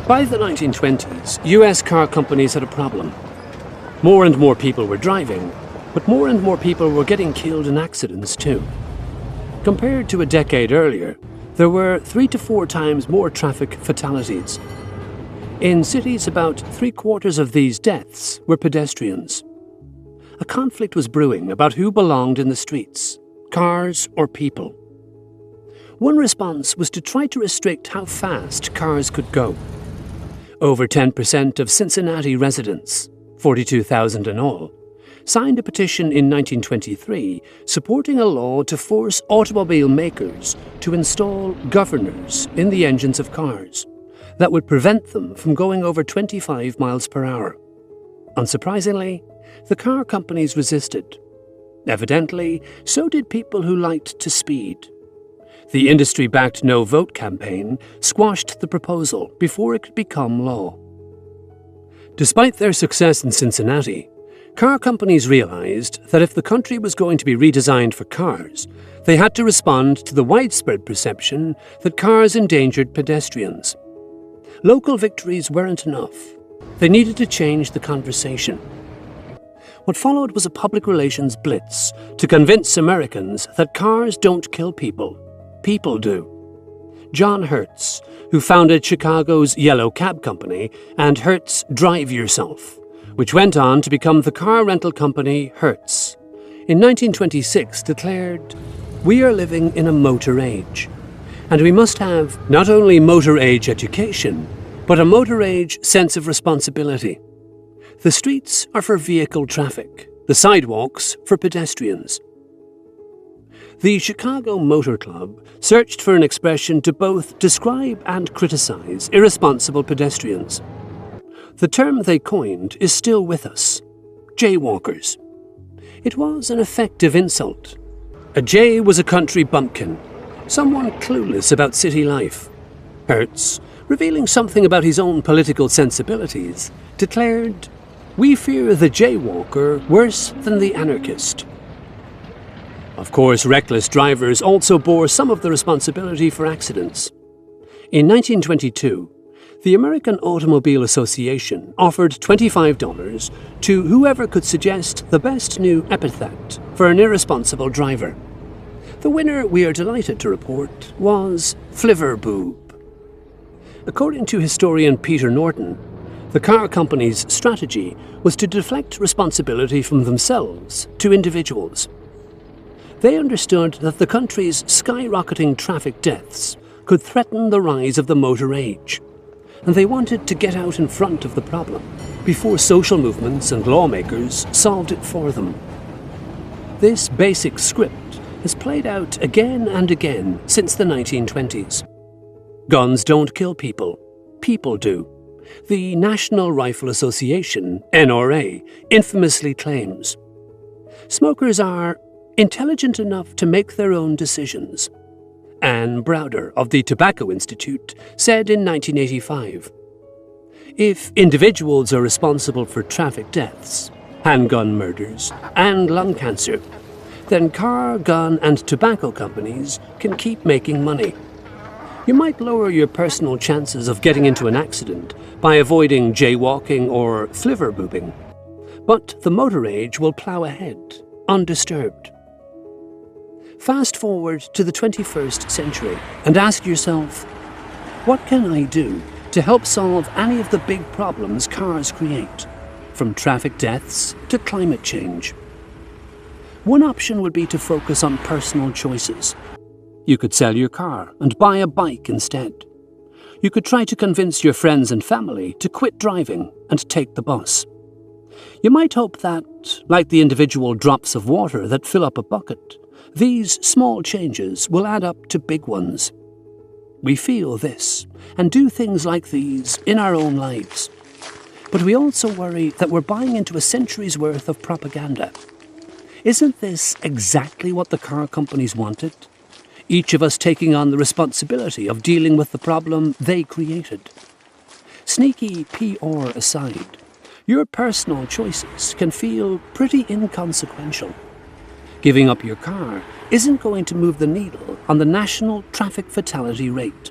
By the 1920s, US car companies had a problem. More and more people were driving, but more and more people were getting killed in accidents too. Compared to a decade earlier, there were 3 to 4 times more traffic fatalities. In cities, about 3/4 of these deaths were pedestrians. A conflict was brewing about who belonged in the streets, cars or people. One response was to try to restrict how fast cars could go. Over 10% of Cincinnati residents, 42,000 in all, signed a petition in 1923 supporting a law to force automobile makers to install governors in the engines of cars that would prevent them from going over 25 miles per hour. Unsurprisingly, the car companies resisted. Evidently, so did people who liked to speed. The industry-backed No Vote campaign squashed the proposal before it could become law. Despite their success in Cincinnati, car companies realized that if the country was going to be redesigned for cars, they had to respond to the widespread perception that cars endangered pedestrians. Local victories weren't enough. They needed to change the conversation. What followed was a public relations blitz to convince Americans that cars don't kill people. People do. John Hertz, who founded Chicago's Yellow Cab Company and Hertz Drive Yourself, which went on to become the car rental company Hertz, in 1926 declared, "We are living in a motor age, and we must have not only motor age education, but a motor age sense of responsibility. The streets are for vehicle traffic, the sidewalks for pedestrians." The Chicago Motor Club searched for an expression to both describe and criticize irresponsible pedestrians. The term they coined is still with us: jaywalkers. It was an effective insult. A jay was a country bumpkin, someone clueless about city life. Hertz, revealing something about his own political sensibilities, declared, "We fear the jaywalker worse than the anarchist." Of course, reckless drivers also bore some of the responsibility for accidents. In 1922, the American Automobile Association offered $25 to whoever could suggest the best new epithet for an irresponsible driver. The winner, we are delighted to report, was Flivverboob. According to historian Peter Norton, the car company's strategy was to deflect responsibility from themselves to individuals. They understood that the country's skyrocketing traffic deaths could threaten the rise of the motor age, and they wanted to get out in front of the problem before social movements and lawmakers solved it for them. This basic script has played out again and again since the 1920s. Guns don't kill people, people do. The National Rifle Association, NRA, infamously claims. Smokers are intelligent enough to make their own decisions. Anne Browder of the Tobacco Institute said in 1985, "If individuals are responsible for traffic deaths, handgun murders, and lung cancer, then car, gun, and tobacco companies can keep making money. You might lower your personal chances of getting into an accident by avoiding jaywalking or flivverboobing, but the motor age will plow ahead, undisturbed." Fast forward to the 21st century and ask yourself, what can I do to help solve any of the big problems cars create, from traffic deaths to climate change? One option would be to focus on personal choices. You could sell your car and buy a bike instead. You could try to convince your friends and family to quit driving and take the bus. You might hope that, like the individual drops of water that fill up a bucket, these small changes will add up to big ones. We feel this and do things like these in our own lives. But we also worry that we're buying into a century's worth of propaganda. Isn't this exactly what the car companies wanted? Each of us taking on the responsibility of dealing with the problem they created. Sneaky PR aside, your personal choices can feel pretty inconsequential. Giving up your car isn't going to move the needle on the national traffic fatality rate.